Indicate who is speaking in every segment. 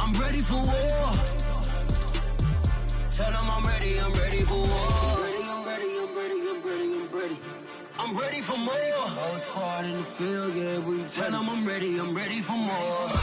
Speaker 1: I'm ready for war. Tell them I'm ready for war. I'm ready for more. Whole squad in the field, yeah, we tell them I'm ready for more.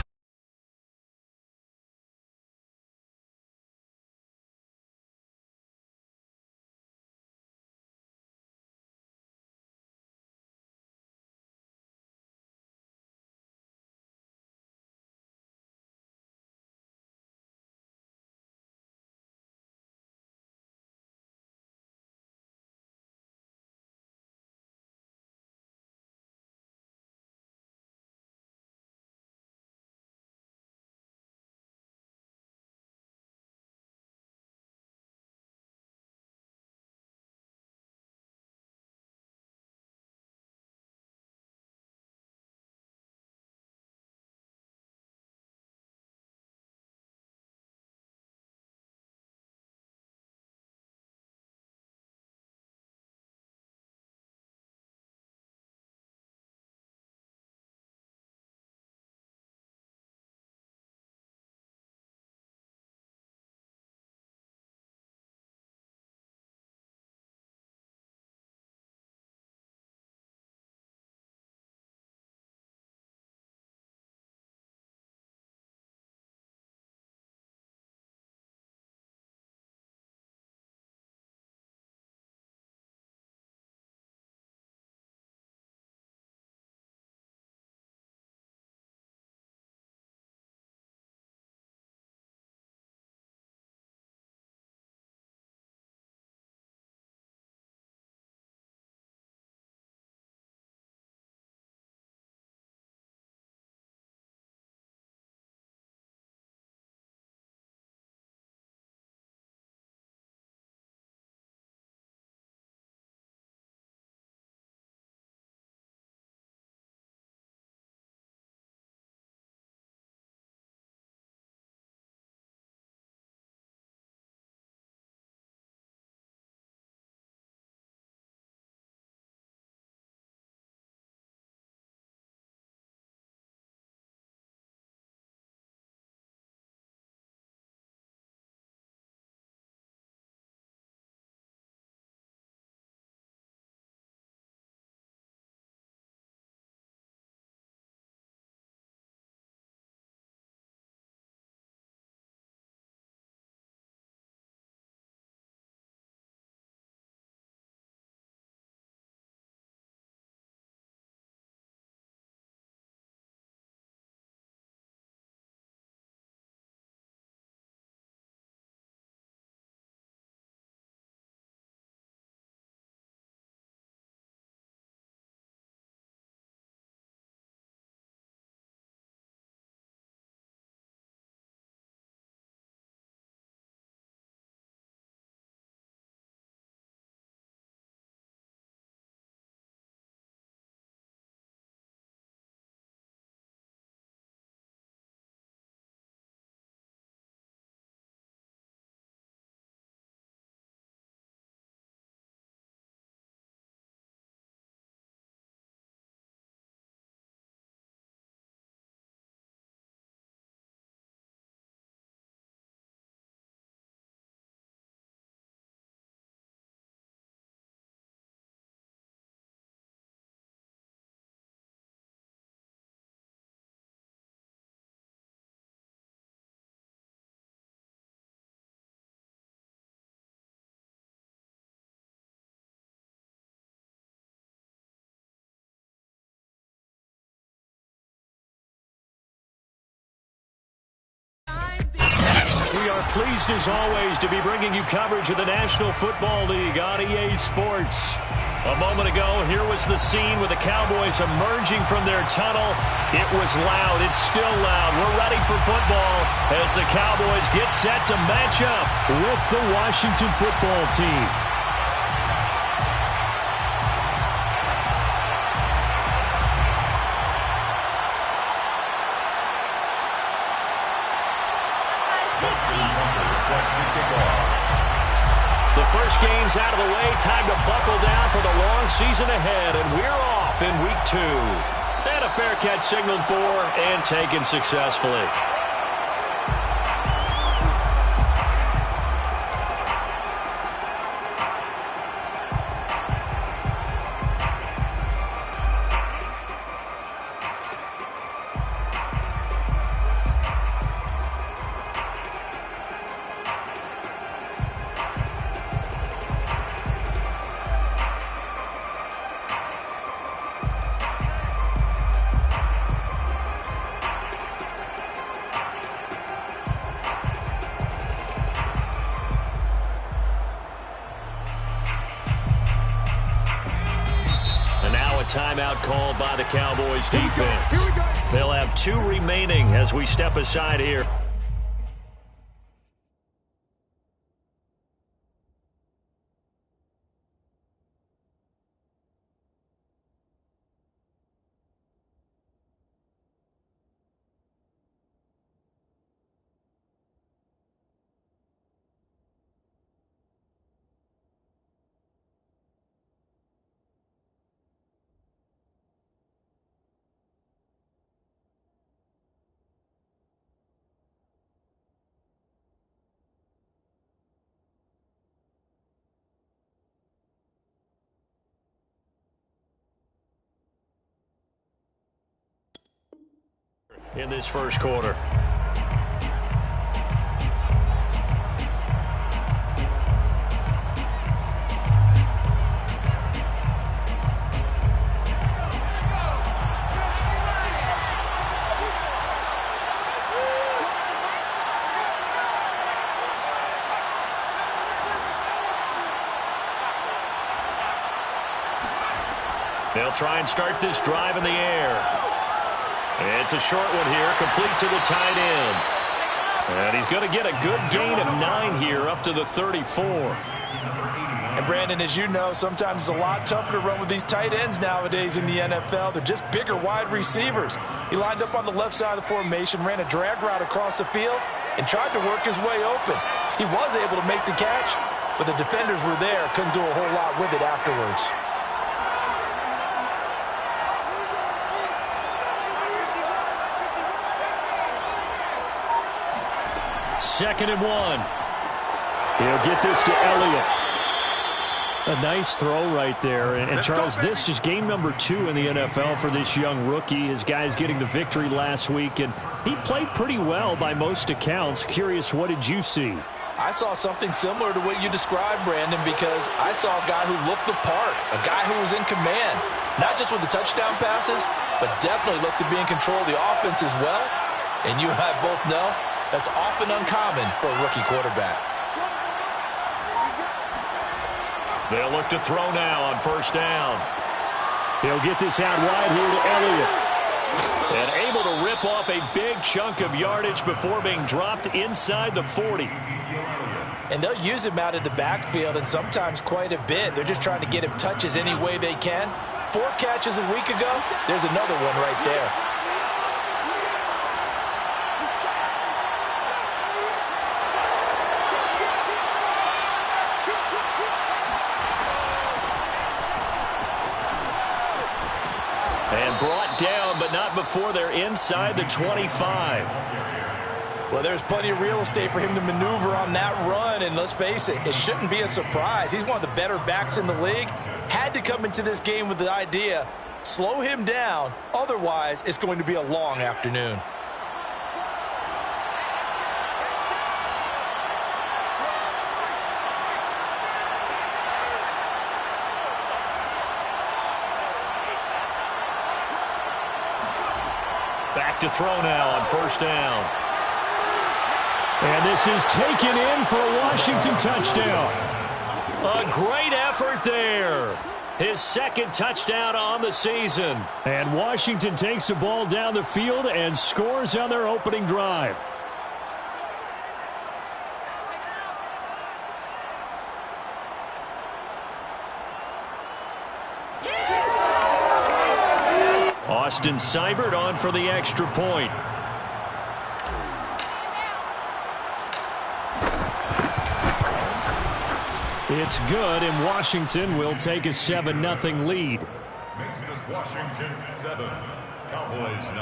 Speaker 2: We are pleased, as always, to be bringing you coverage of the National Football League on EA Sports. A moment ago, here was the scene with the Cowboys emerging from their tunnel. It was loud. It's still loud. We're ready for football as the Cowboys get set to match up with the Washington football team. The first game's out of the way. Time to buckle down for the long season ahead, and we're off in week 2. And a fair catch signaled for and taken successfully. timeout called by the Cowboys defense. They'll have 2 remaining as we step aside here. In this first quarter. They'll try and start this drive in the air. It's a short one here, complete to the tight end. And he's going to get a good gain of 9 here, up to the 34.
Speaker 3: And Brandon, as you know, sometimes it's a lot tougher to run with these tight ends nowadays in the NFL. They're just bigger wide receivers. He lined up on the left side of the formation, ran a drag route across the field, and tried to work his way open. He was able to make the catch, but the defenders were there, couldn't do a whole lot with it afterwards.
Speaker 2: Second and 1. He'll get this to Elliott. A nice throw right there. And Charles, this is game number 2 in the NFL for this young rookie. His guys getting the victory last week, and he played pretty well by most accounts. Curious, what did you see?
Speaker 3: I saw something similar to what you described, Brandon, because I saw a guy who looked the part, a guy who was in command, not just with the touchdown passes, but definitely looked to be in control of the offense as well. And you and I both know that's often uncommon for a rookie quarterback.
Speaker 2: They'll look to throw now on first down. He'll get this out wide here to Elliott. And able to rip off a big chunk of yardage before being dropped inside the 40.
Speaker 3: And they'll use him out of the backfield, and sometimes quite a bit. They're just trying to get him touches any way they can. 4 catches a week ago. There's another one right there.
Speaker 2: And brought down, but not before they're inside the 25.
Speaker 3: Well, there's plenty of real estate for him to maneuver on that run, and let's face it, it shouldn't be a surprise. He's one of the better backs in the league. Had to come into this game with the idea, slow him down, otherwise it's going to be a long afternoon.
Speaker 2: Back to throw now on first down. And this is taken in for a Washington touchdown. A great effort there. His second touchdown on the season. And Washington takes the ball down the field and scores on their opening drive. Austin Seibert on for the extra point. It's good, and Washington will take a 7-0 lead.
Speaker 4: Makes this Washington 7, Cowboys 0.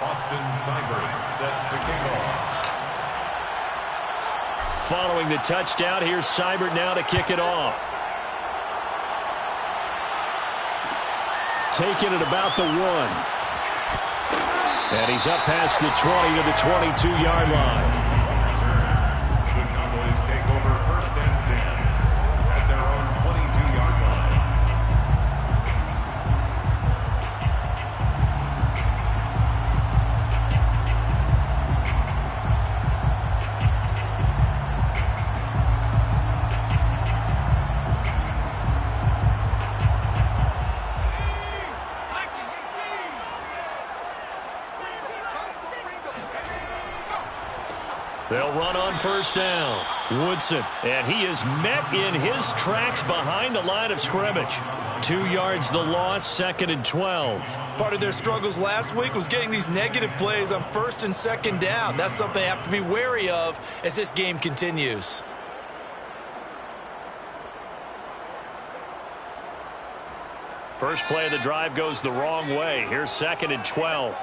Speaker 4: Austin Seibert set to kick off.
Speaker 2: Following the touchdown, here's Seibert now to kick it off. Taking it about the 1. And he's up past the 20 to the 22-yard line.
Speaker 4: The Cowboys take over first and 10 at their own 22-yard line.
Speaker 2: They'll run on first down. Woodson, and he is met in his tracks behind the line of scrimmage. 2 yards the loss, 2nd and 12.
Speaker 3: Part of their struggles last week was getting these negative plays on 1st and 2nd down. That's something they have to be wary of as this game continues.
Speaker 2: First play of the drive goes the wrong way. Here's 2nd and 12.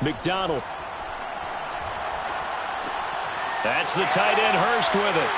Speaker 2: McDonald. That's the tight end, Hurst, with it.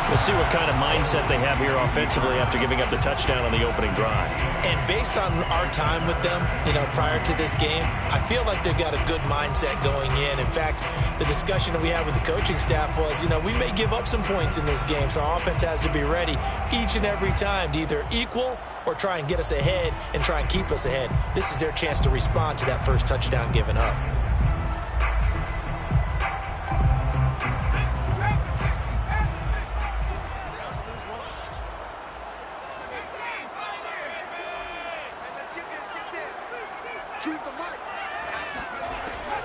Speaker 2: We'll see what kind of mindset they have here offensively after giving up the touchdown on the opening drive.
Speaker 3: And based on our time with them, prior to this game, I feel like they've got a good mindset going in. In fact, the discussion that we had with the coaching staff was, we may give up some points in this game, so our offense has to be ready each and every time to either equal or try and get us ahead and try and keep us ahead. This is their chance to respond to that first touchdown given up.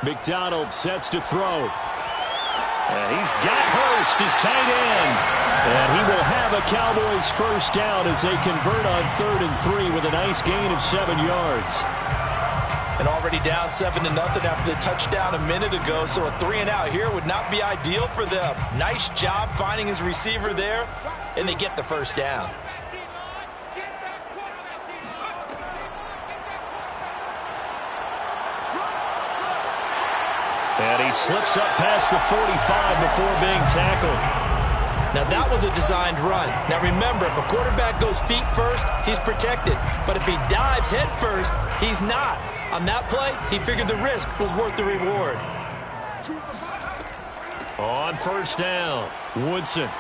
Speaker 2: McDonald sets to throw. And he's got Hurst, his tight end. And he will have a Cowboys first down as they convert on 3rd and 3 with a nice gain of 7 yards.
Speaker 3: And already down 7-0 after the touchdown a minute ago, so a 3-and-out here would not be ideal for them. Nice job finding his receiver there, and they get the first down.
Speaker 2: And he slips up past the 45 before being tackled.
Speaker 3: Now, that was a designed run. Now, remember, if a quarterback goes feet first, he's protected. But if he dives head first, he's not. On that play, he figured the risk was worth the reward.
Speaker 2: On first down, Woodson.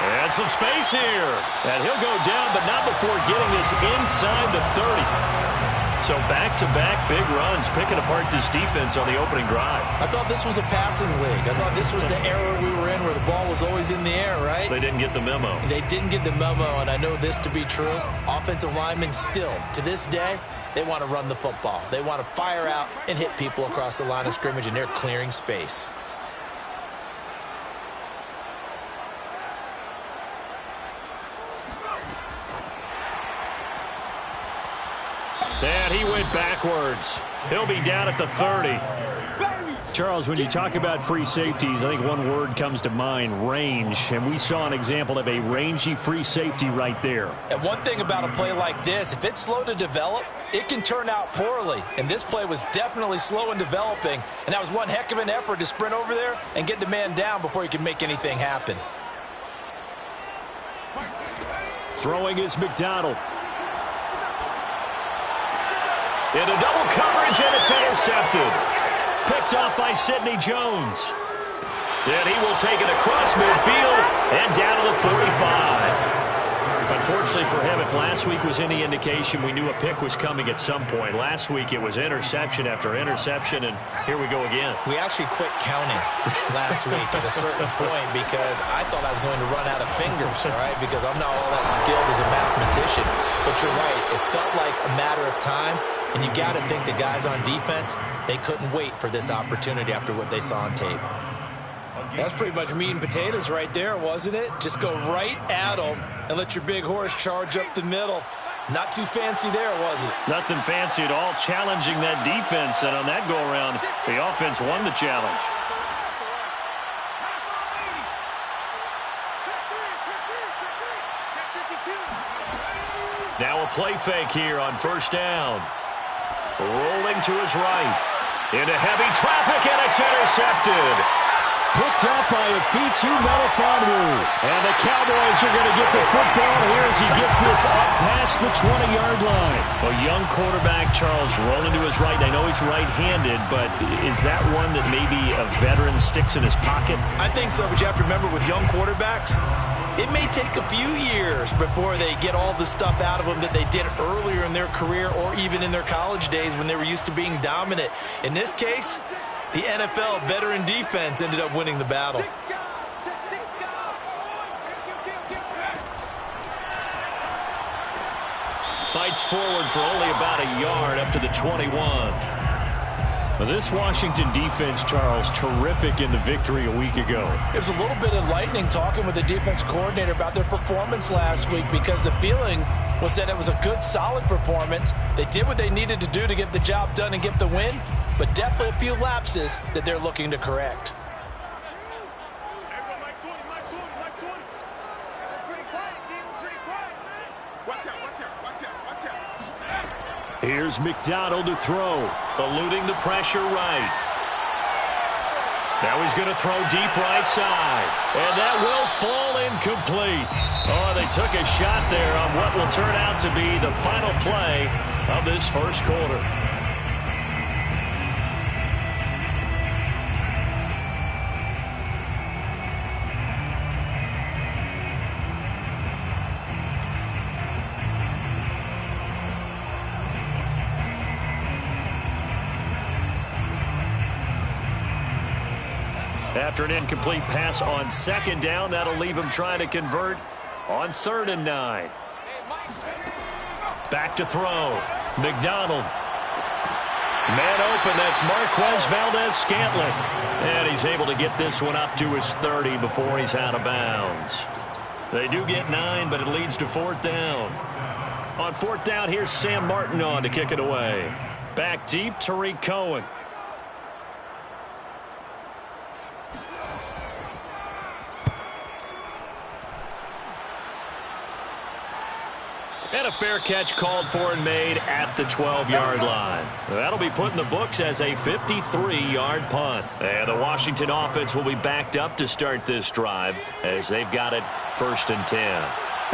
Speaker 2: And some space here. And he'll go down, but not before getting this inside the 30. So back-to-back big runs, picking apart this defense on the opening drive.
Speaker 3: I thought this was a passing league. I thought this was the era we were in where the ball was always in the air, right?
Speaker 2: They didn't get the memo.
Speaker 3: They didn't get the memo, and I know this to be true. Offensive linemen still, to this day, they want to run the football. They want to fire out and hit people across the line of scrimmage, and they're clearing space.
Speaker 2: And he went backwards. He'll be down at the 30. Charles, when you talk about free safeties, I think one word comes to mind, range. And we saw an example of a rangy free safety right there.
Speaker 3: And one thing about a play like this, if it's slow to develop, it can turn out poorly. And this play was definitely slow in developing. And that was one heck of an effort to sprint over there and get the man down before he could make anything happen.
Speaker 2: Throwing is McDonald. Into double coverage, and it's intercepted. Picked off by Sidney Jones. And he will take it across midfield and down to the 45. Unfortunately for him, if last week was any indication, we knew a pick was coming at some point. Last week it was interception after interception, and here we go again.
Speaker 3: We actually quit counting last week at a certain point because I thought I was going to run out of fingers, right? Because I'm not all that skilled as a mathematician. But you're right, it felt like a matter of time. And you got to think the guys on defense, they couldn't wait for this opportunity after what they saw on tape. That's pretty much meat and potatoes right there, wasn't it? Just go right at them and let your big horse charge up the middle. Not too fancy there, was it?
Speaker 2: Nothing fancy at all, challenging that defense. And on that go-around, the offense won the challenge. Now a play fake here on first down. Rolling to his right. Into heavy traffic, and it's intercepted. Picked up by Afitu Melifonwu. And the Cowboys are going to get the football here as he gets this up past the 20-yard line. A young quarterback, Charles, rolling to his right. I know he's right-handed, but is that one that maybe a veteran sticks in his pocket?
Speaker 3: I think so, but you have to remember with young quarterbacks, It may take a few years before they get all the stuff out of them that they did earlier in their career or even in their college days when they were used to being dominant. In this case, the NFL veteran defense ended up winning the battle.
Speaker 2: Fights forward for only about a yard up to the 21. This Washington defense, Charles, terrific in the victory a week ago.
Speaker 3: It was a little bit enlightening talking with the defense coordinator about their performance last week because the feeling was that it was a good, solid performance. They did what they needed to do to get the job done and get the win, but definitely a few lapses that they're looking to correct.
Speaker 2: Here's McDonald to throw, eluding the pressure right. Now he's going to throw deep right side, and that will fall incomplete. Oh, they took a shot there on what will turn out to be the final play of this first quarter. After an incomplete pass on second down, that'll leave him trying to convert on 3rd and 9. Back to throw. McDonald. Man open, that's Marquez Valdez-Scantling. And he's able to get this one up to his 30 before he's out of bounds. They do get 9, but it leads to 4th down. On 4th down, here's Sam Martin on to kick it away. Back deep, Tariq Cohen. And a fair catch called for and made at the 12-yard line. That'll be put in the books as a 53-yard punt. And the Washington offense will be backed up to start this drive as they've got it 1st and 10.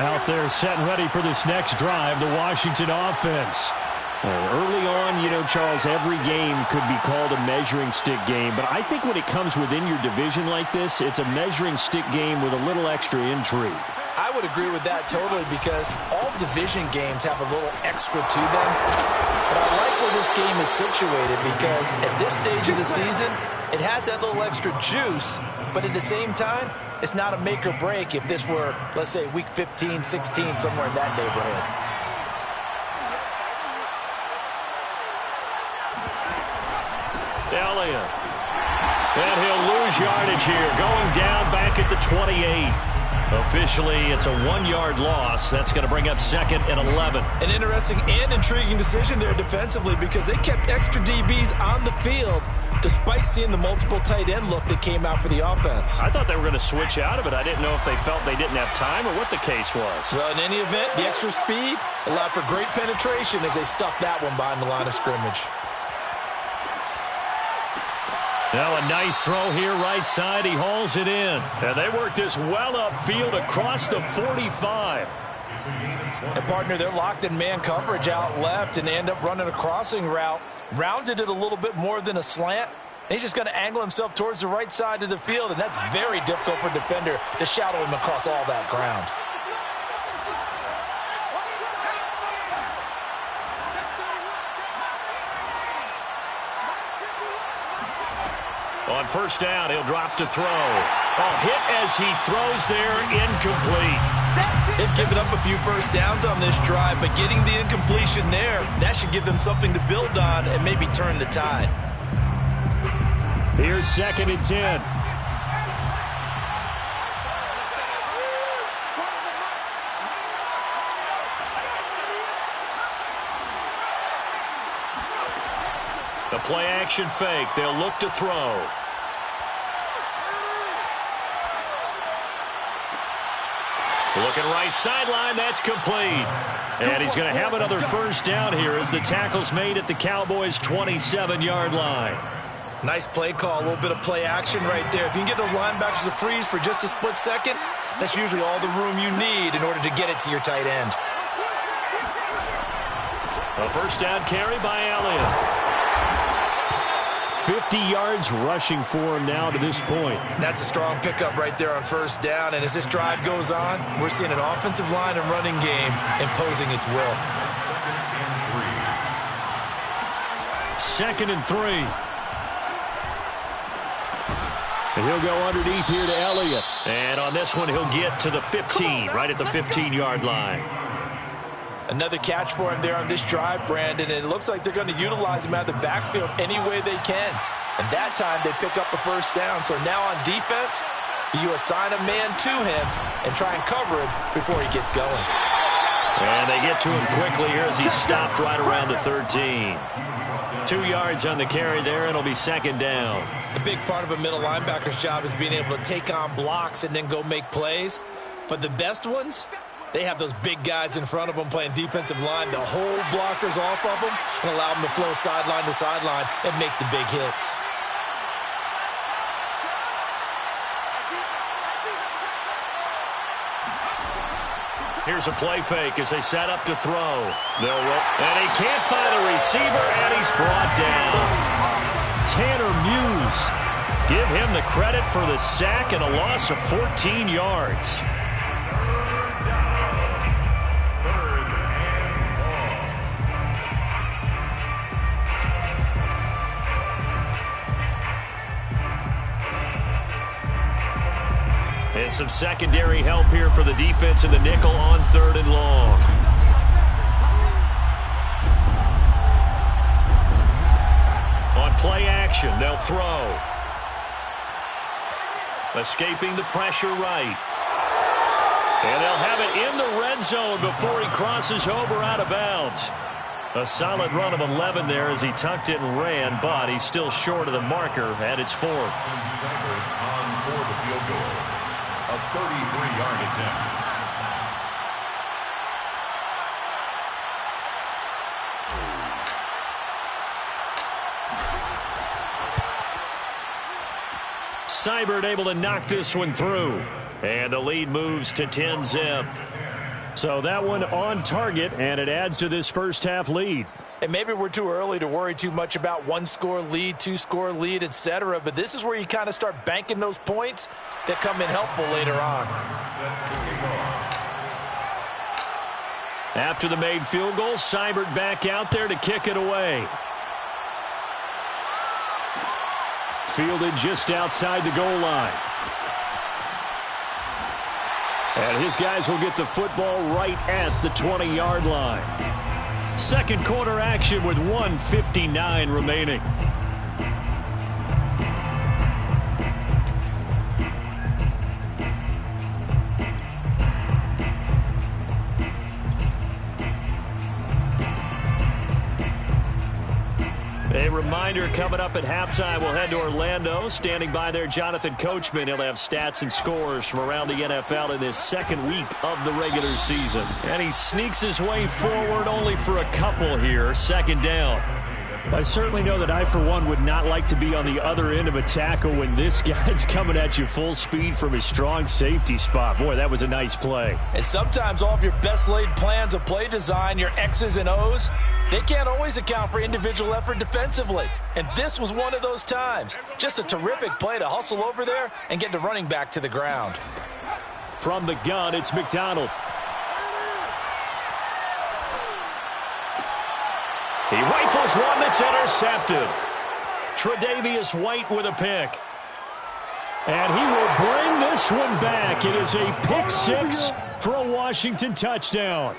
Speaker 2: Out there set and ready for this next drive, the Washington offense. Early on, you know, Charles, every game could be called a measuring stick game. But I think when it comes within your division like this, it's a measuring stick game with a little extra intrigue.
Speaker 3: I would agree with that totally because all division games have a little extra to them. But I like where this game is situated because at this stage of the season, it has that little extra juice. But at the same time, it's not a make or break if this were, let's say, week 15, 16, somewhere in that neighborhood.
Speaker 2: Elliott. And he'll lose yardage here, going down back at the 28. Officially, it's a 1-yard loss. That's going to bring up 2nd and 11.
Speaker 3: An interesting and intriguing decision there defensively because they kept extra DBs on the field despite seeing the multiple tight end look that came out for the offense.
Speaker 2: I thought they were going to switch out of it. I didn't know if they felt they didn't have time or what the case was.
Speaker 3: Well, in any event, the extra speed allowed for great penetration as they stuffed that one behind the line of scrimmage.
Speaker 2: Now a nice throw here right side. He hauls it in. And they work this well upfield across the 45.
Speaker 3: And partner, they're locked in man coverage out left and they end up running a crossing route. Rounded it a little bit more than a slant. And he's just going to angle himself towards the right side of the field. And that's very difficult for a defender to shadow him across all that ground.
Speaker 2: On 1st down, he'll drop to throw. A hit as he throws there, incomplete.
Speaker 3: They've given up a few first downs on this drive, but getting the incompletion there, that should give them something to build on and maybe turn the tide.
Speaker 2: Here's 2nd and 10. The play action fake. They'll look to throw. Looking right sideline. That's complete. And he's going to have another first down here as the tackle's made at the Cowboys' 27-yard line.
Speaker 3: Nice play call. A little bit of play action right there. If you can get those linebackers to freeze for just a split second, that's usually all the room you need in order to get it to your tight end.
Speaker 2: A first down carry by Elliott. 50 yards rushing for him now to this point.
Speaker 3: That's a strong pickup right there on first down. And as this drive goes on, we're seeing an offensive line and running game imposing its will.
Speaker 2: 2nd and 3. And he'll go underneath here to Elliott. And on this one, he'll get to the 15, right at the 15-yard line.
Speaker 3: Another catch for him there on this drive, Brandon, and it looks like they're going to utilize him out of the backfield any way they can. And that time, they pick up a first down. So now on defense, you assign a man to him and try and cover him before he gets going.
Speaker 2: And they get to him quickly here as he's stopped right around the 13. 2 yards on the carry there, and it'll be 2nd down.
Speaker 3: The big part of a middle linebacker's job is being able to take on blocks and then go make plays. But the best ones, they have those big guys in front of them playing defensive line to hold blockers off of them and allow them to flow sideline to sideline and make the big hits.
Speaker 2: Here's a play fake as they set up to throw. They'll roll, and he can't find a receiver, and he's brought down. Tanner Muse. Give him the credit for the sack and a loss of 14 yards. And some secondary help here for the defense in the nickel on 3rd and long. On play action, they'll throw. Escaping the pressure right. And they'll have it in the red zone before he crosses over out of bounds. A solid run of 11 there as he tucked it and ran, but he's still short of the marker, and it's 4th.
Speaker 4: On for the field goal. A 33-yard attempt.
Speaker 2: Seibert able to knock this one through. And the lead moves to 10-zip. So that one on target, and it adds to this first half lead.
Speaker 3: And maybe we're too early to worry too much about 1-score lead, 2-score lead, etc. But this is where you kind of start banking those points that come in helpful later on.
Speaker 2: After the made field goal, Seibert back out there to kick it away. Fielded just outside the goal line. And his guys will get the football right at the 20-yard line. Second quarter action with 1:59 remaining. A reminder coming up at halftime, we'll head to Orlando. Standing by there, Jonathan Coachman. He'll have stats and scores from around the NFL in this second week of the regular season. And he sneaks his way forward only for a couple here. 2nd down. I certainly know that I, for one, would not like to be on the other end of a tackle when this guy's coming at you full speed from his strong safety spot. Boy, that was a nice play.
Speaker 3: And sometimes all of your best laid plans of play design, your X's and O's, they can't always account for individual effort defensively. And this was one of those times. Just a terrific play to hustle over there and get the running back to the ground.
Speaker 2: From the gun, it's McDonald. He rifles one that's intercepted. Tre'Davious White with a pick. And he will bring this one back. It is a pick six for a Washington touchdown.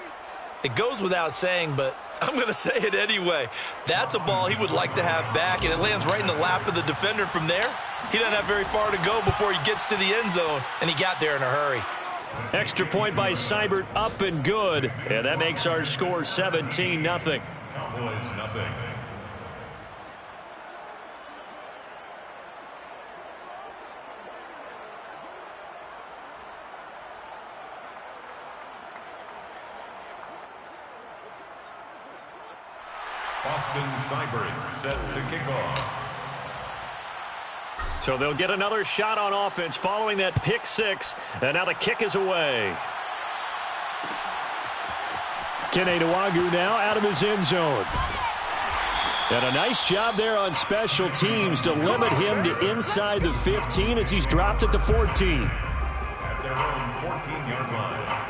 Speaker 3: It goes without saying, but I'm going to say it anyway. That's a ball he would like to have back, and it lands right in the lap of the defender from there. He doesn't have very far to go before he gets to the end zone, and he got there in a hurry.
Speaker 2: Extra point by Seibert, up and good. And that makes our score 17-0.
Speaker 4: Cowboys, nothing. Austin Seibert set to kick off.
Speaker 2: So they'll get another shot on offense following that pick six. And now the kick is away. Kene Nwangwu now out of his end zone. And a nice job there on special teams to limit him to inside the 15 as he's dropped at the 14.
Speaker 4: At their own 14-yard line.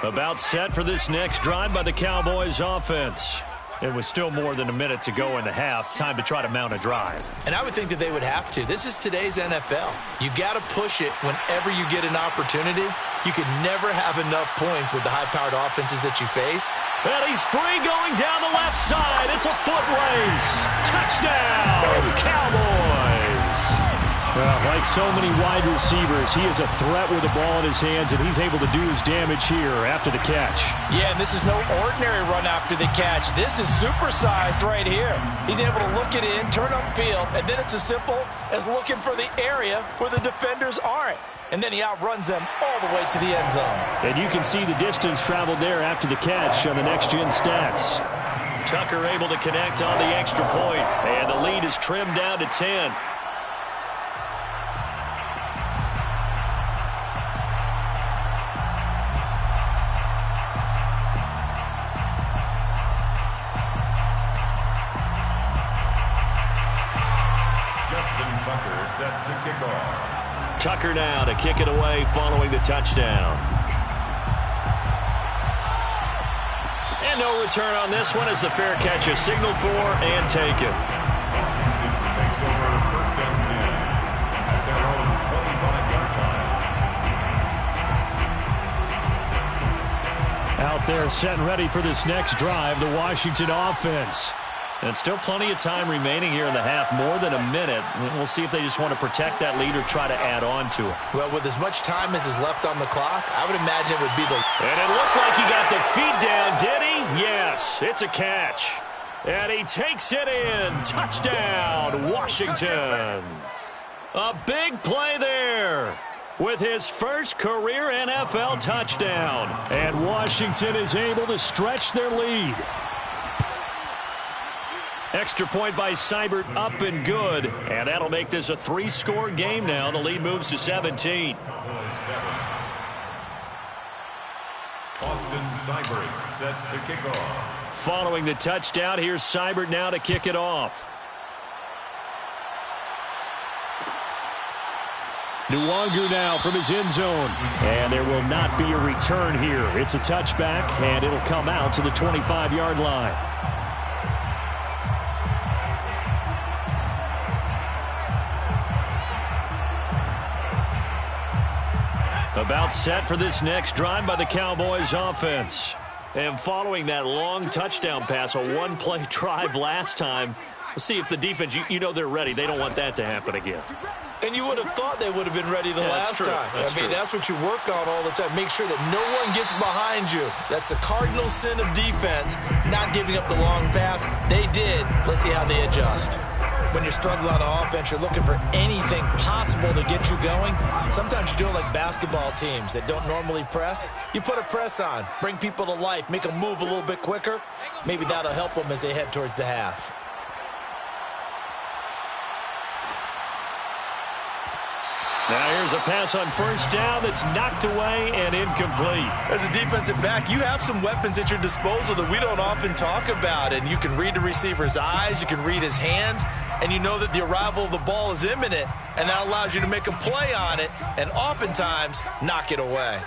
Speaker 2: About set for this next drive by the Cowboys offense. It was still more than a minute to go in the half. Time to try to mount a drive.
Speaker 3: And I would think that they would have to. This is today's NFL. You got to push it whenever you get an opportunity. You can never have enough points with the high-powered offenses that you face.
Speaker 2: And he's free going down the left side. It's a foot race. Touchdown, Cowboys. Well, like so many wide receivers, he is a threat with the ball in his hands, and he's able to do his damage here after the catch.
Speaker 3: Yeah, and this is no ordinary run after the catch. This is supersized right here. He's able to look it in, turn upfield, and then it's as simple as looking for the area where the defenders aren't. And then he outruns them all the way to the end zone.
Speaker 2: And you can see the distance traveled there after the catch on the next-gen stats. Tucker able to connect on the extra point, and the lead is trimmed down to 10.
Speaker 4: Tucker set to kick off.
Speaker 2: Tucker now to kick it away following the touchdown. And no return on this one as the fair catch is signaled for and taken.
Speaker 4: Washington takes over first and 10 at their own 25-yard line.
Speaker 2: Out there set and ready for this next drive, the Washington offense. And still plenty of time remaining here in the half, more than a minute. We'll see if they just want to protect that lead or try to add on to it.
Speaker 3: Well, with as much time as is left on the clock, I would imagine it would be the...
Speaker 2: And it looked like he got the feet down, did he? Yes, it's a catch. And he takes it in. Touchdown, Washington. A big play there with his first career NFL touchdown. And Washington is able to stretch their lead. Extra point by Seibert, up and good. And that'll make this a 3-score game now. The lead moves to 17.
Speaker 4: Austin Seibert set to kick off.
Speaker 2: Following the touchdown, here's Seibert now to kick it off. Nwangu now from his end zone. And there will not be a return here. It's a touchback, and it'll come out to the 25-yard line. About set for this next drive by the Cowboys offense. And following that long touchdown pass, a one-play drive last time, let's see if the defense, you know they're ready. They don't want that to happen again.
Speaker 3: And you would have thought they would have been ready the last time. That's what you work on all the time. Make sure that no one gets behind you. That's the cardinal sin of defense, not giving up the long pass. They did. Let's see how they adjust. When you're struggling on offense, you're looking for anything possible to get you going. Sometimes you do it like basketball teams that don't normally press. You put a press on, bring people to life, make them move a little bit quicker. Maybe that'll help them as they head towards the half.
Speaker 2: Now here's a pass on first down that's knocked away and incomplete.
Speaker 3: As a defensive back, you have some weapons at your disposal that we don't often talk about. And you can read the receiver's eyes, you can read his hands, and you know that the arrival of the ball is imminent. And that allows you to make a play on it and oftentimes knock it away.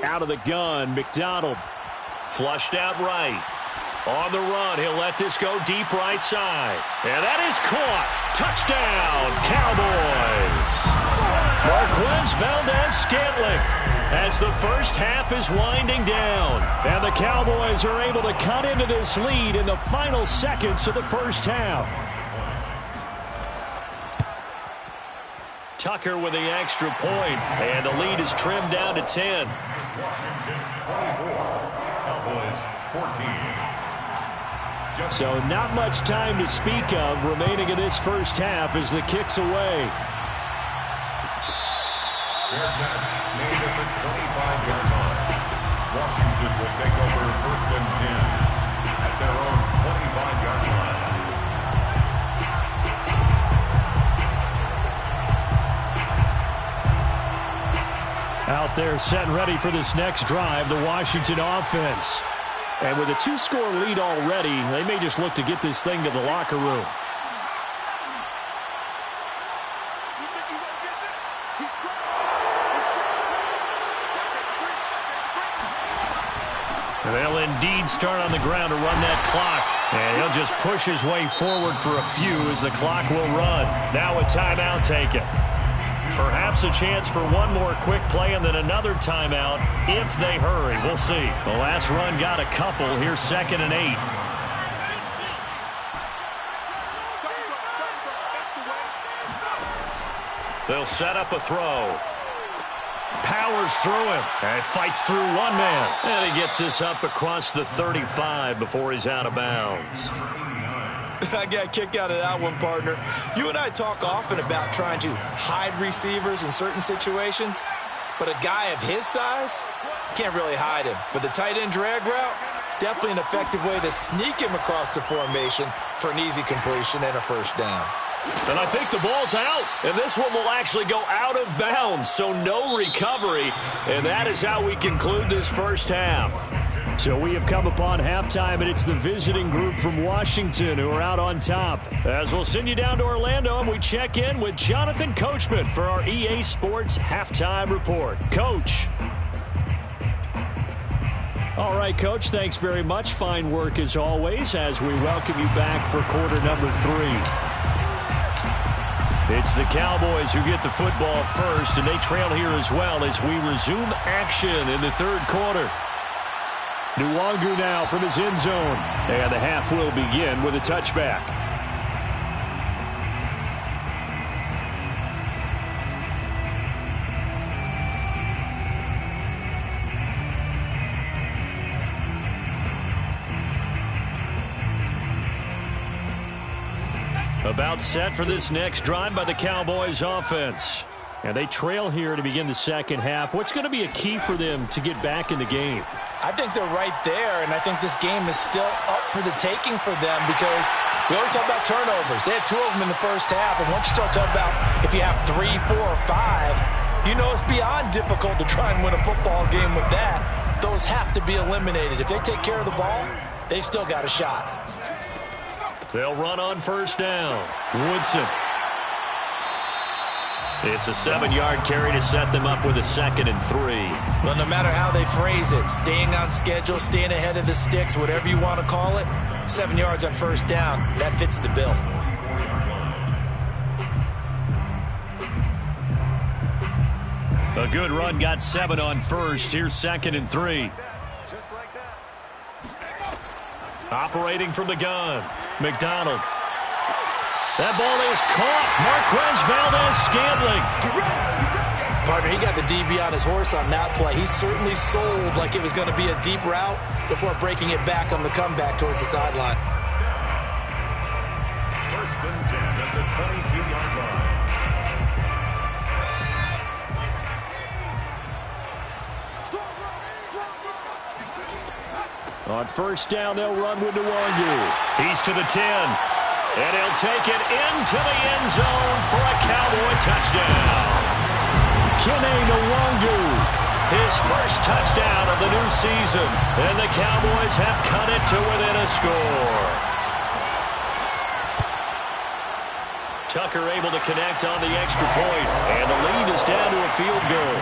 Speaker 2: Out of the gun, McDonald. Flushed out right. On the run, he'll let this go deep right side. And that is caught. Touchdown, Cowboys. Marquez Valdez-Scantling as the first half is winding down. And the Cowboys are able to cut into this lead in the final seconds of the first half. Tucker with the extra point, and the lead is trimmed down to 10.
Speaker 4: Washington 24, Cowboys 14.
Speaker 2: So not much time to speak of remaining in this first half as the kick's away.
Speaker 4: Fair catch made at the 25-yard line. Washington will take over first and 10 at their own 25-yard line.
Speaker 2: there set and ready for this next drive, the Washington offense. And with a 2-score lead already, they may just look to get this thing to the locker room. They'll indeed start on the ground to run that clock. And he'll just push his way forward for a few as the clock will run. Now a timeout taken. Perhaps a chance for one more quick play and then another timeout if they hurry. We'll see. The last run got a couple. Here's 2nd and 8. They'll set up a throw. Powers through him and fights through one man. And he gets this up across the 35 before he's out of bounds.
Speaker 3: I got a kick out of that one, partner. You and I talk often about trying to hide receivers in certain situations, but a guy of his size, can't really hide him. But the tight end drag route, definitely an effective way to sneak him across the formation for an easy completion and a first down.
Speaker 2: And I think the ball's out, and this one will actually go out of bounds, so no recovery, and that is how we conclude this first half. So we have come upon halftime, and it's the visiting group from Washington who are out on top. As we'll send you down to Orlando, and we check in with Jonathan Coachman for our EA Sports Halftime Report. Coach. All right, Coach, thanks very much. Fine work as always as we welcome you back for quarter number 3. It's the Cowboys who get the football first, and they trail here as well as we resume action in the third quarter. Nwangu now from his end zone, and the half will begin with a touchback. About set for this next drive by the Cowboys offense. And they trail here to begin the second half. What's going to be a key for them to get back in the game?
Speaker 3: I think they're right there, and I think this game is still up for the taking for them because we always talk about turnovers. They had 2 of them in the first half, and once you start talking about if you have 3, 4, or 5, you know it's beyond difficult to try and win a football game with that. Those have to be eliminated. If they take care of the ball, they've still got a shot.
Speaker 2: They'll run on first down. Woodson. It's a 7-yard carry to set them up with a 2nd and 3.
Speaker 3: Well, no matter how they phrase it, staying on schedule, staying ahead of the sticks, whatever you want to call it, 7 yards on first down, that fits the bill.
Speaker 2: A good run got 7 on first. Here's 2nd and 3. Operating from the gun, McDonald. That ball is caught. Marquez Valdez-Scantling.
Speaker 3: Partner, he got the DB on his horse on that play. He certainly sold like it was going to be a deep route before breaking it back on the comeback towards the sideline.
Speaker 4: 1st and 10 at the 22-yard line.
Speaker 2: On first down, they'll run with Nwangu. He's to the 10. And he'll take it into the end zone for a Cowboy touchdown. Kene Nwangu, his first touchdown of the new season. And the Cowboys have cut it to within a score. Tucker able to connect on the extra point. And the lead is down to a field goal.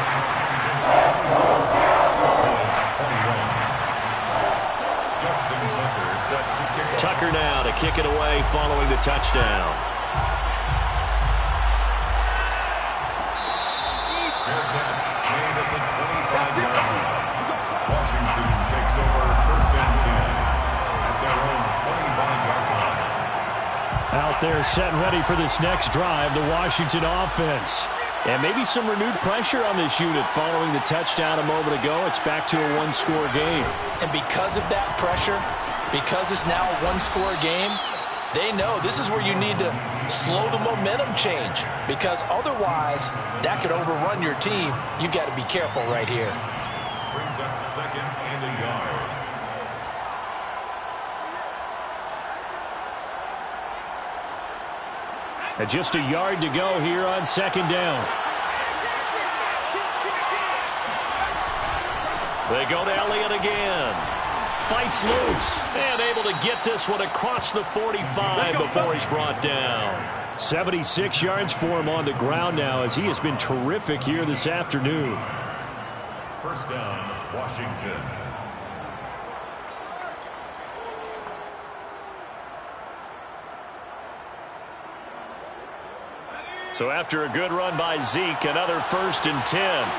Speaker 2: Tucker now to kick it away following the touchdown.
Speaker 4: Fair catch made at the 25-yard line. Washington takes over 1st and 10 at their own 25-yard line.
Speaker 2: Out there set and ready for this next drive, the Washington offense. And maybe some renewed pressure on this unit following the touchdown a moment ago. It's back to a 1-score game.
Speaker 3: And because of that pressure, because it's now a 1-score game, they know this is where you need to slow the momentum change because otherwise that could overrun your team. You've got to be careful right here.
Speaker 4: Brings up 2nd and a yard.
Speaker 2: And just a yard to go here on 2nd down. They go to Elliott again. Fights loose and able to get this one across the 45 before he's brought down.
Speaker 5: 76 yards for him on the ground now as he has been terrific here this afternoon.
Speaker 4: First down, Washington.
Speaker 2: So after a good run by Zeke, another 1st and 10.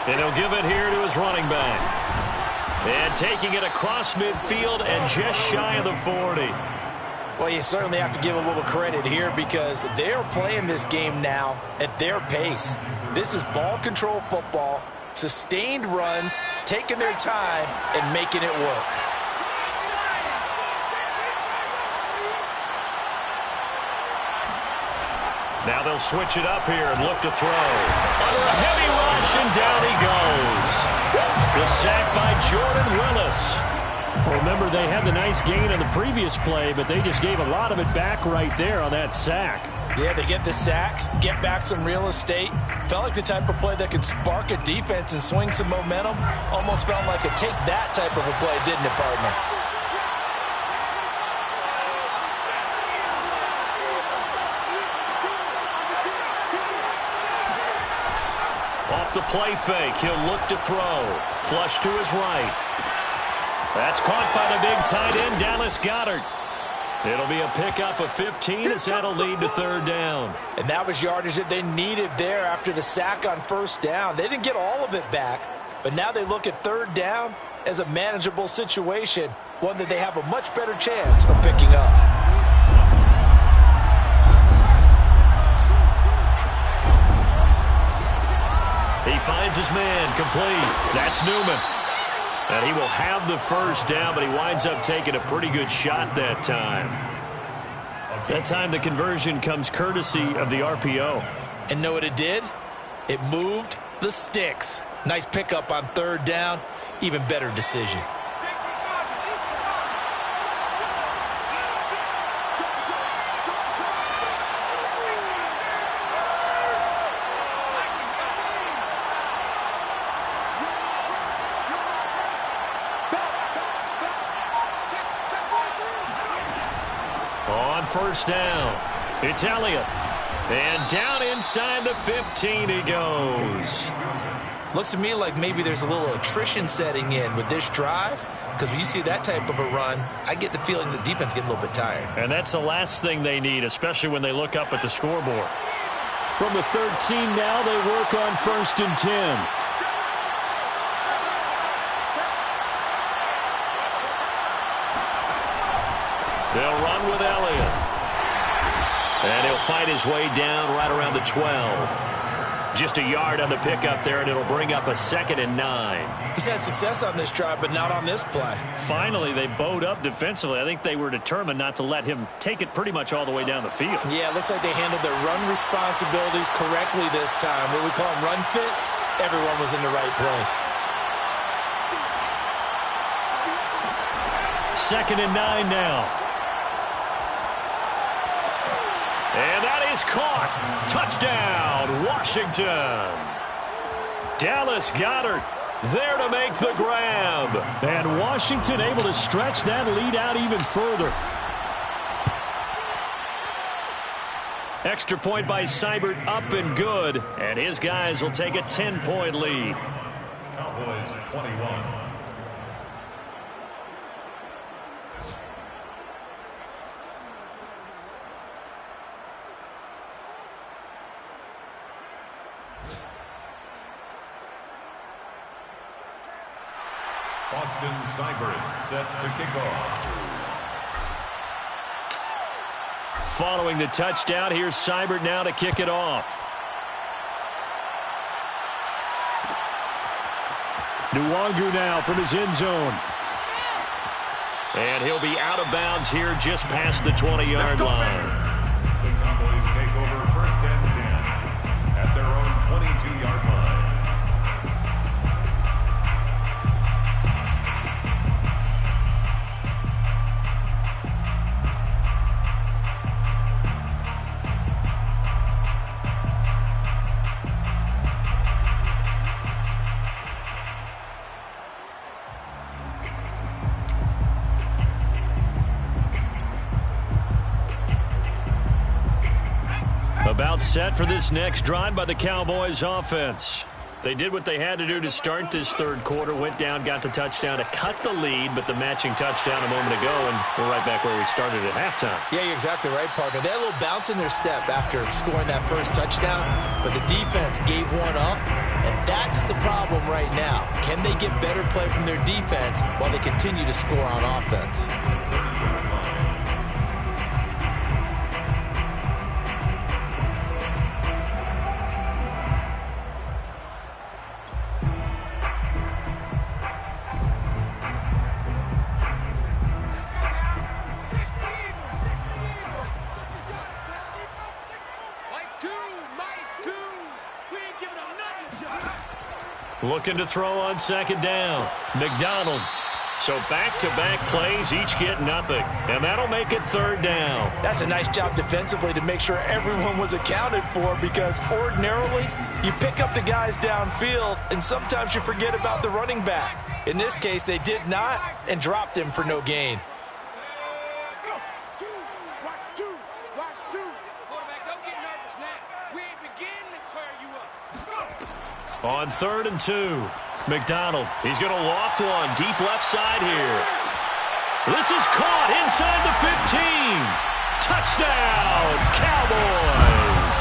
Speaker 2: And he'll give it here to his running back. And taking it across midfield and just shy of the 40.
Speaker 3: Well, you certainly have to give a little credit here because they're playing this game now at their pace. This is ball control football, sustained runs, taking their time and making it work.
Speaker 2: Now they'll switch it up here and look to throw. Under a heavy rush, and down he goes. The sack by Jordan Willis.
Speaker 5: Well, remember, they had the nice gain on the previous play, but they just gave a lot of it back right there on that sack.
Speaker 3: Yeah, they get the sack, get back some real estate. Felt like the type of play that can spark a defense and swing some momentum. Almost felt like a take that type of a play, didn't it, partner?
Speaker 2: Off the play fake, he'll look to throw. Flush to his right. That's caught by the big tight end, Dallas Goedert. It'll be a pickup of 15 as that'll lead to 3rd down.
Speaker 3: And that was yardage that they needed there after the sack on 1st down. They didn't get all of it back, but now they look at 3rd down as a manageable situation, one that they have a much better chance of picking up.
Speaker 2: He finds his man, complete. That's Newman. And he will have the 1st down, but he winds up taking a pretty good shot that time. That time the conversion comes courtesy of the RPO.
Speaker 3: And know what it did? It moved the sticks. Nice pickup on 3rd down. Even better decision.
Speaker 2: On 1st down, it's Elliott. And down inside the 15 he goes.
Speaker 3: Looks to me like maybe there's a little attrition setting in with this drive, because when you see that type of a run, I get the feeling the defense getting a little bit tired.
Speaker 2: And that's the last thing they need, especially when they look up at the scoreboard.
Speaker 5: From the 13 now, they work on 1st and 10.
Speaker 2: They'll run with Elliott. And he'll fight his way down right around the 12. Just a yard on the pickup there, and it'll bring up a 2nd and 9.
Speaker 3: He's had success on this drive, but not on this play.
Speaker 2: Finally, they bowed up defensively. I think they were determined not to let him take it pretty much all the way down the field.
Speaker 3: Yeah, it looks like they handled their run responsibilities correctly this time. What we call them run fits, everyone was in the right place.
Speaker 2: 2nd and 9 now. And that is caught. Touchdown, Washington. Dallas Goedert there to make the grab.
Speaker 5: And Washington able to stretch that lead out even further.
Speaker 2: Extra point by Seibert, up and good. And his guys will take a 10-point lead.
Speaker 4: Cowboys 21. Austin Seibert set to kick off.
Speaker 2: Following the touchdown, here's Seibert now to kick it off.
Speaker 5: Nwangu now from his end zone.
Speaker 2: And he'll be out of bounds here just past the 20-yard line.
Speaker 4: The Cowboys take over 1st and 10 at their own 22-yard line.
Speaker 2: Timeout set for this next drive by the Cowboys offense. They did what they had to do to start this third quarter, went down, got the touchdown to cut the lead, but the matching touchdown a moment ago, and we're right back where we started at halftime.
Speaker 6: Yeah, you're exactly right, partner. They had a little bounce in their step after scoring that first touchdown, but the defense gave one up, and that's the problem right now. Can they get better play from their defense while they continue to score on offense?
Speaker 2: Looking to throw on second down. McDonald. So back-to-back plays, each get nothing. And that'll make it third down.
Speaker 3: That's a nice job defensively to make sure everyone was accounted for, because ordinarily you pick up the guys downfield and sometimes you forget about the running back. In this case, they did not and dropped him for no gain.
Speaker 2: On 3rd and 2, McDonald. He's going to loft one deep left side here. This is caught inside the 15. Touchdown, Cowboys.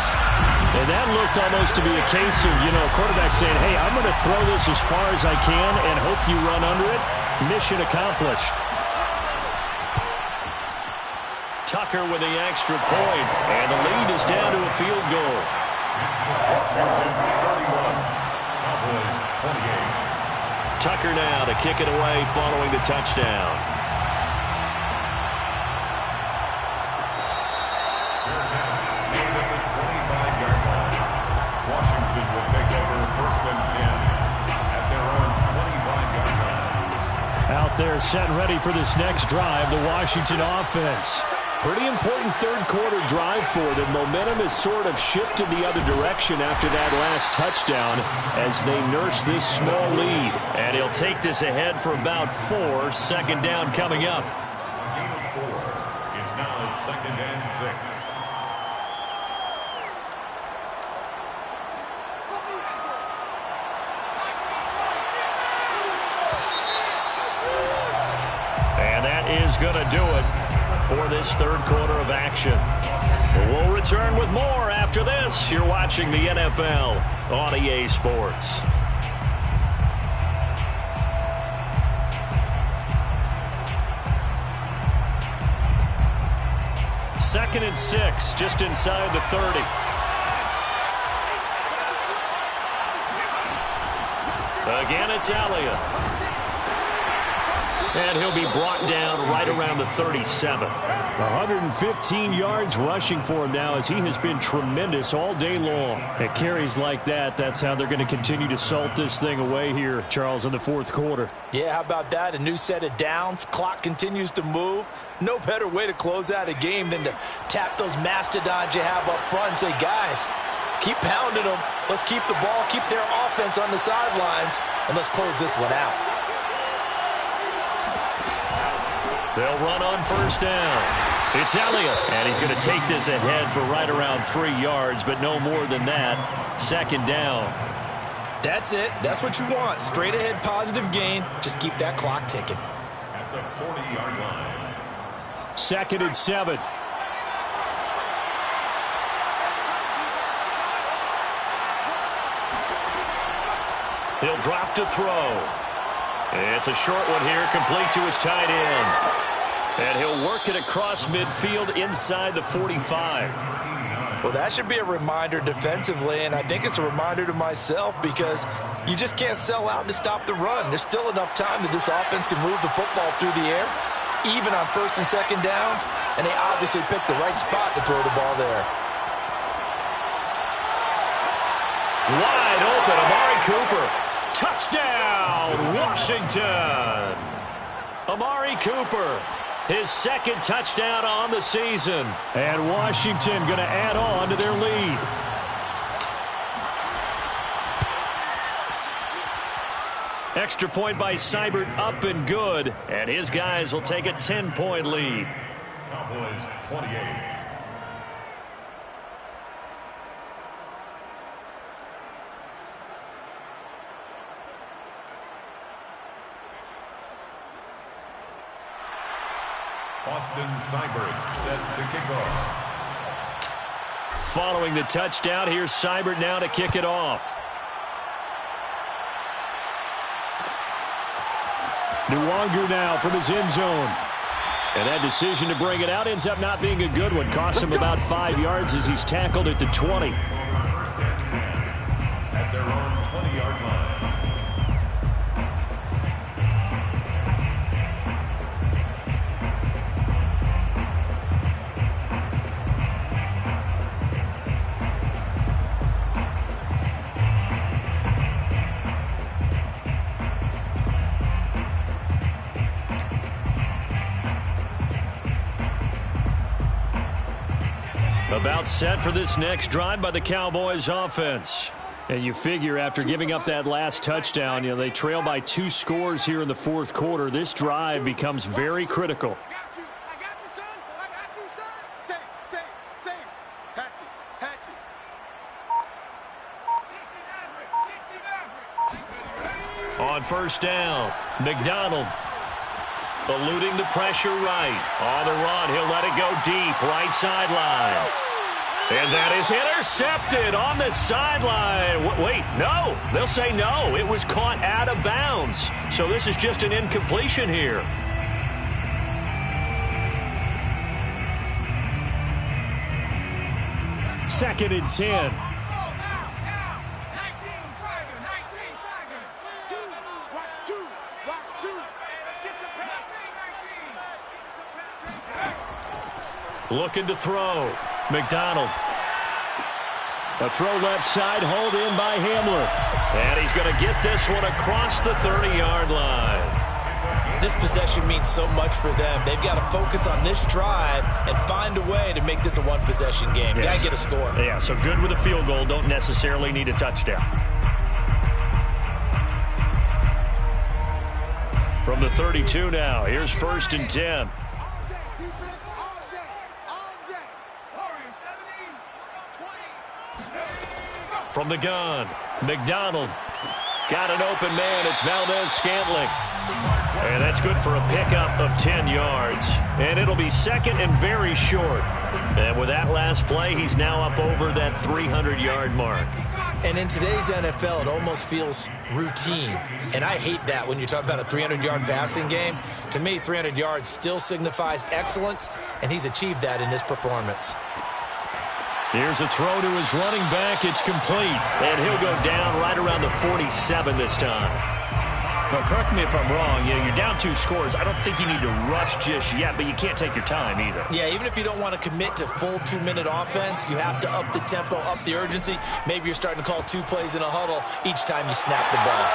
Speaker 5: And that looked almost to be a case of, quarterback saying, hey, I'm going to throw this as far as I can and hope you run under it. Mission accomplished.
Speaker 2: Tucker with the extra point, and the lead is down to a field goal.
Speaker 4: Washington 31. Cowboys 28.
Speaker 2: Tucker now to kick it away following the touchdown.
Speaker 4: Fair catch made at the 25-yard line. Washington will take over 1st and 10 at their own 25-yard line.
Speaker 5: Out there set and ready for this next drive, the Washington offense.
Speaker 2: Pretty important third quarter drive for them. Momentum has sort of shifted the other direction after that last touchdown as they nurse this small lead. And he'll take this ahead for about 4. Second down coming up.
Speaker 4: Gain of 4. It's now 2nd and 6.
Speaker 2: And that is going to do it for this third quarter of action. We'll return with more after this. You're watching the NFL on EA Sports. Second and 6, just inside the 30. Again, it's Elliott. And he'll be brought down right around the 37.
Speaker 5: 115 yards rushing for him now, as he has been tremendous all day long. At carries like that, that's how they're going to continue to salt this thing away here, Charles, in the fourth quarter.
Speaker 3: Yeah, how about that? A new set of downs. Clock continues to move. No better way to close out a game than to tap those mastodons you have up front and say, guys, keep pounding them. Let's keep the ball, keep their offense on the sidelines, and let's close this one out.
Speaker 2: They'll run on first down. It's Elliott, and he's going to take this ahead for right around 3 yards, but no more than that. Second down.
Speaker 6: That's it. That's what you want. Straight ahead positive gain. Just keep that clock ticking.
Speaker 4: At the 40-yard line.
Speaker 5: 2nd and 7.
Speaker 2: He'll drop to throw. It's a short one here, complete to his tight end. And he'll work it across midfield inside the 45.
Speaker 3: Well, that should be a reminder defensively, and I think it's a reminder to myself, because you just can't sell out to stop the run. There's still enough time that this offense can move the football through the air, even on 1st and 2nd downs, and they obviously picked the right spot to throw the ball there.
Speaker 2: Wide open, Amari Cooper. Touchdown, Washington. Amari Cooper, his 2nd touchdown on the season.
Speaker 5: And Washington going to add on to their lead.
Speaker 2: Extra point by Seibert, up and good. And his guys will take a 10-point lead.
Speaker 4: Cowboys 28. Austin Seibert set to kick off.
Speaker 2: Following the touchdown, here's Seibert now to kick it off.
Speaker 5: Nwangu now from his end zone. And that decision to bring it out ends up not being a good one. Costs him about 5 yards as he's tackled at the 20.
Speaker 4: First and 10 at their own 20-yard line.
Speaker 2: About set for this next drive by the Cowboys offense. And you figure after giving up that last touchdown, they trail by 2 scores here in the fourth quarter. This drive becomes very critical.
Speaker 7: I got you, son. I got you, son. Same. Patch it.
Speaker 2: On first down, McDonald eluding the pressure right. On the run, he'll let it go deep, right sideline. And that is intercepted on the sideline. Wait, no. They'll say no. It was caught out of bounds. So this is just an incompletion here.
Speaker 5: Second and 10.
Speaker 2: Looking to throw. McDonald.
Speaker 5: A throw left side, hauled in by Hamler.
Speaker 2: And he's going to get this one across the 30-yard line.
Speaker 6: This possession means so much for them. They've got to focus on this drive and find a way to make this a one-possession game.
Speaker 2: Yes.
Speaker 6: Got to get a score.
Speaker 2: Yeah, so good with a field goal. Don't necessarily need a touchdown. From the 32 now, here's first and 10. From the gun, McDonald got an open man. It's Valdez-Scantling. And that's good for a pickup of 10 yards. And it'll be second and very short. And with that last play, he's now up over that 300-yard mark.
Speaker 6: And in today's NFL, it almost feels routine. And I hate that when you talk about a 300-yard passing game. To me, 300 yards still signifies excellence, and he's achieved that in this performance.
Speaker 2: Here's a throw to his running back. It's complete. And he'll go down right around the 47 this time. Now, correct me if I'm wrong. You're down 2 scores. I don't think you need to rush just yet, but you can't take your time either.
Speaker 6: Yeah, even if you don't want to commit to full 2-minute offense, you have to up the tempo, up the urgency. Maybe you're starting to call 2 plays in a huddle each time you snap the ball.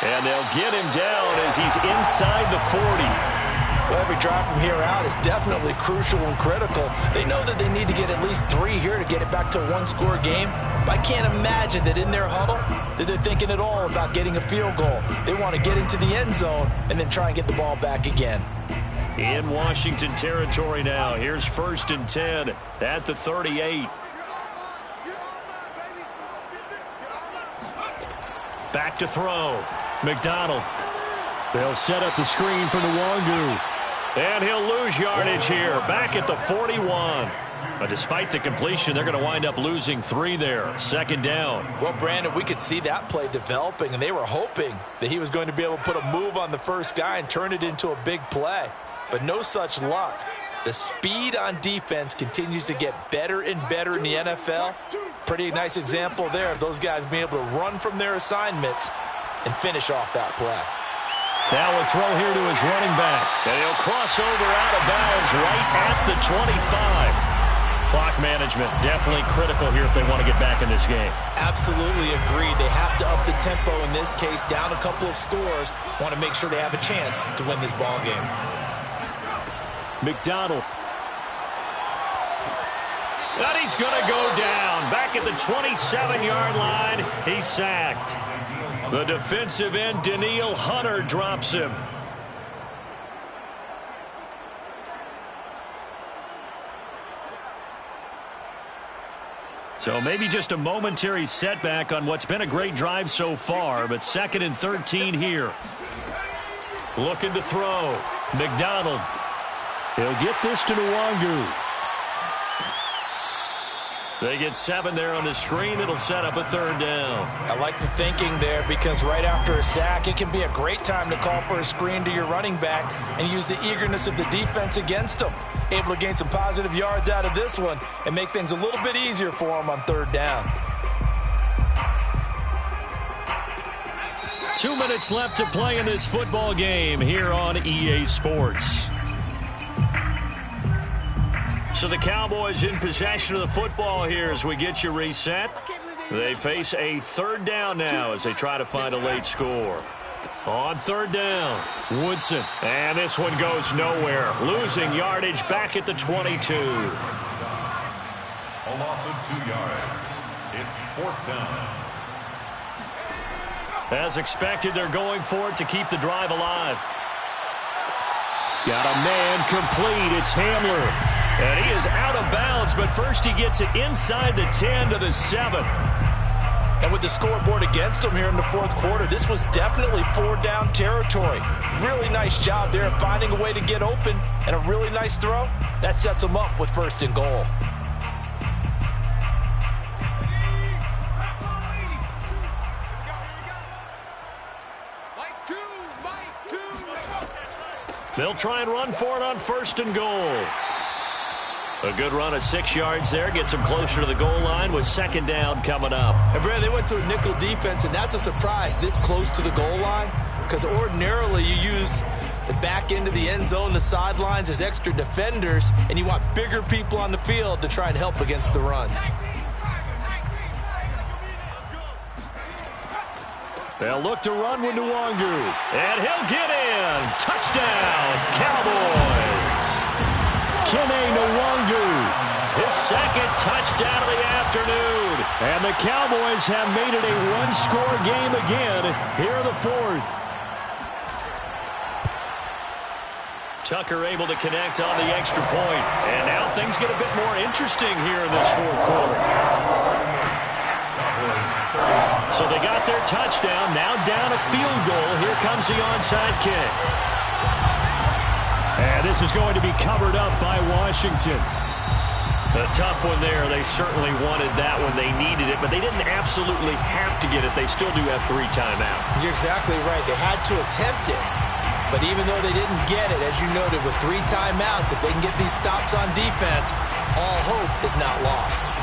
Speaker 2: And they'll get him down as he's inside the 40.
Speaker 3: Well, every drive from here out is definitely crucial and critical. They know that they need to get at least 3 here to get it back to a 1-score game. But I can't imagine that in their huddle that they're thinking at all about getting a field goal. They want to get into the end zone and then try and get the ball back again.
Speaker 2: In Washington territory now. Here's first and 10 at the 38. Back to throw. McDonald.
Speaker 5: They'll set up the screen for Nwangu.
Speaker 2: And he'll lose yardage here, back at the 41. But despite the completion, they're going to wind up losing 3 there. Second down.
Speaker 3: Well, Brandon, we could see that play developing, and they were hoping that he was going to be able to put a move on the first guy and turn it into a big play. But no such luck. The speed on defense continues to get better and better in the NFL. Pretty nice example there of those guys being able to run from their assignments and finish off that play.
Speaker 2: Now a throw here to his running back. And he'll cross over out of bounds right at the 25. Clock management definitely critical here if they want to get back in this game.
Speaker 6: Absolutely agreed. They have to up the tempo in this case, down a couple of scores. Want to make sure they have a chance to win this ball game.
Speaker 5: McDonald.
Speaker 2: But he's going to go down. Back at the 27-yard line. He's sacked. The defensive end, Daniil Hunter, drops him. So maybe just a momentary setback on what's been a great drive so far, but second and 13 here. Looking to throw.
Speaker 5: McDonald. He'll get this to Nwangu. They get 7 there on the screen. It'll set up a 3rd down.
Speaker 3: I like the thinking there because right after a sack, it can be a great time to call for a screen to your running back and use the eagerness of the defense against them. Able to gain some positive yards out of this one and make things a little bit easier for them on 3rd down.
Speaker 5: 2 minutes left to play in this football game here on EA Sports. So the Cowboys in possession of the football here as we get you reset. They face a 3rd down now as they try to find a late score. On 3rd down, Woodson. And this one goes nowhere. Losing yardage back at the 22.
Speaker 4: A loss of 2 yards. It's 4th down.
Speaker 5: As expected, they're going for it to keep the drive alive. Got a man complete. It's Hamler. And he is out of bounds, but first he gets it inside the 10 to the 7.
Speaker 3: And with the scoreboard against him here in the 4th quarter, this was definitely 4-down territory. Really nice job there of finding a way to get open, and a really nice throw. That sets him up with 1st and goal.
Speaker 5: They'll try and run for it on 1st and goal. A good run of 6 yards there. Gets them closer to the goal line with 2nd down coming up.
Speaker 6: And Brad, they went to a nickel defense, and that's a surprise this close to the goal line because ordinarily you use the back end of the end zone, the sidelines as extra defenders, and you want bigger people on the field to try and help against the run.
Speaker 5: They'll look to run with Nwangu. And he'll get in. Touchdown, Cowboys. Kene Nwangu, his 2nd touchdown of the afternoon. And the Cowboys have made it a 1-score game again here in the 4th. Tucker able to connect on the extra point. And now things get a bit more interesting here in this 4th quarter. So they got their touchdown. Now down a field goal. Here comes the onside kick. And this is going to be covered up by Washington. A tough one there. They certainly wanted that one. They needed it, but they didn't absolutely have to get it. They still do have 3 timeouts.
Speaker 6: You're exactly right. They had to attempt it. But even though they didn't get it, as you noted, with 3 timeouts, if they can get these stops on defense, all hope is not lost.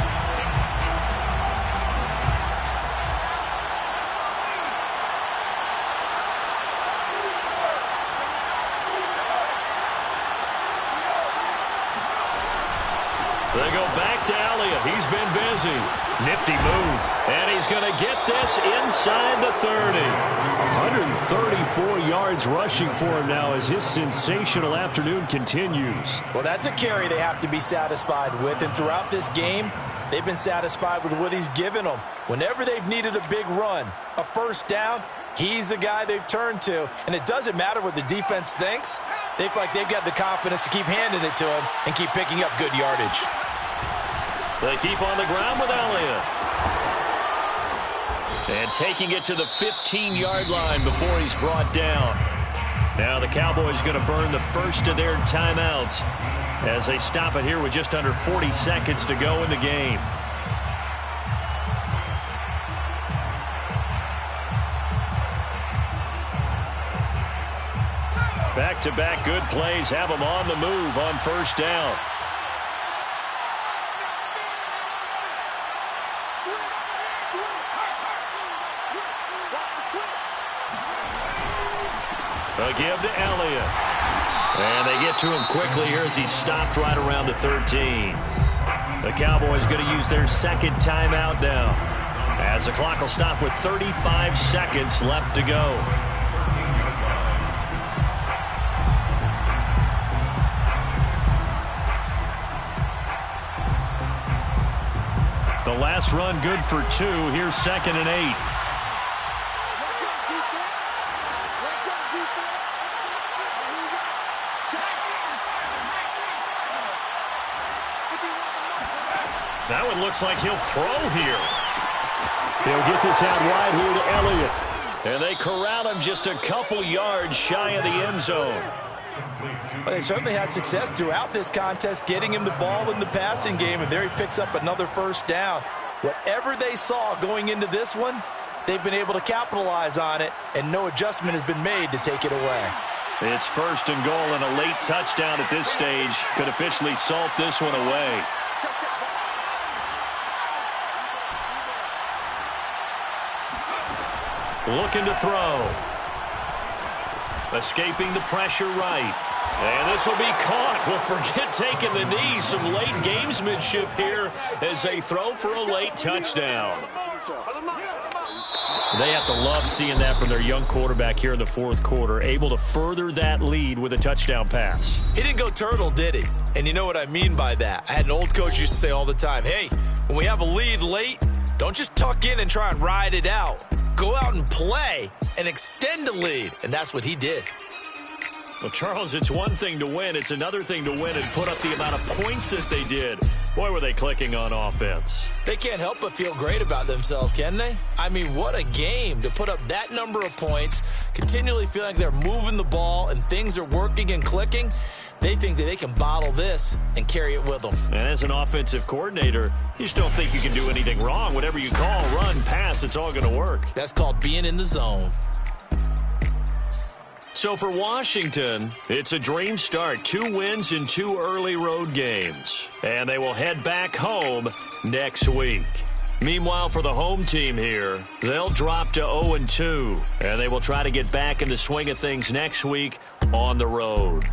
Speaker 5: They go back to Elliott. He's been busy. Nifty move. And he's going to get this inside the 30. 134 yards rushing for him now as his sensational afternoon continues.
Speaker 3: Well, that's a carry they have to be satisfied with. And throughout this game, they've been satisfied with what he's given them. Whenever they've needed a big run, a 1st down, he's the guy they've turned to. And it doesn't matter what the defense thinks. They feel like they've got the confidence to keep handing it to him and keep picking up good yardage.
Speaker 5: They keep on the ground with Elliott. And taking it to the 15-yard line before he's brought down. Now the Cowboys going to burn the first of their timeouts as they stop it here with just under 40 seconds to go in the game. Back-to-back good plays have them on the move on 1st down. A give to Elliott. And they get to him quickly here as he stopped right around the 13. The Cowboys going to use their 2nd timeout now, as the clock will stop with 35 seconds left to go. The last run good for 2. Here's 2nd and 8. That one looks like he'll throw here. He'll get this out wide here to Elliott. And they corral him just a couple yards shy of the end zone.
Speaker 3: Well, they certainly had success throughout this contest, getting him the ball in the passing game, and there he picks up another first down. Whatever they saw going into this one, they've been able to capitalize on it, and no adjustment has been made to take it away.
Speaker 2: It's 1st and goal, and a late touchdown at this stage could officially salt this one away. Looking to throw. Escaping the pressure right. And this will be caught. Well, forget taking the knee. Some late gamesmanship here as they throw for a late touchdown. They have to love seeing that from their young quarterback here in the 4th quarter, able to further that lead with a touchdown pass.
Speaker 6: He didn't go turtle, did he? And you know what I mean by that. I had an old coach used to say all the time, hey, when we have a lead late, don't just tuck in and try and ride it out. Go out and play and extend the lead. And that's what he did.
Speaker 2: Well, Charles, it's one thing to win. It's another thing to win and put up the amount of points that they did. Boy, were they clicking on offense.
Speaker 6: They can't help but feel great about themselves, can they? I mean, what a game to put up that number of points, continually feeling like they're moving the ball and things are working and clicking. They think that they can bottle this and carry it with them.
Speaker 2: And as an offensive coordinator, you just don't think you can do anything wrong. Whatever you call, run, pass, it's all going to work.
Speaker 6: That's called being in the zone.
Speaker 2: So for Washington, it's a dream start. 2 wins in 2 early road games. And they will head back home next week. Meanwhile, for the home team here, they'll drop to 0-2. And they will try to get back in the swing of things next week on the road.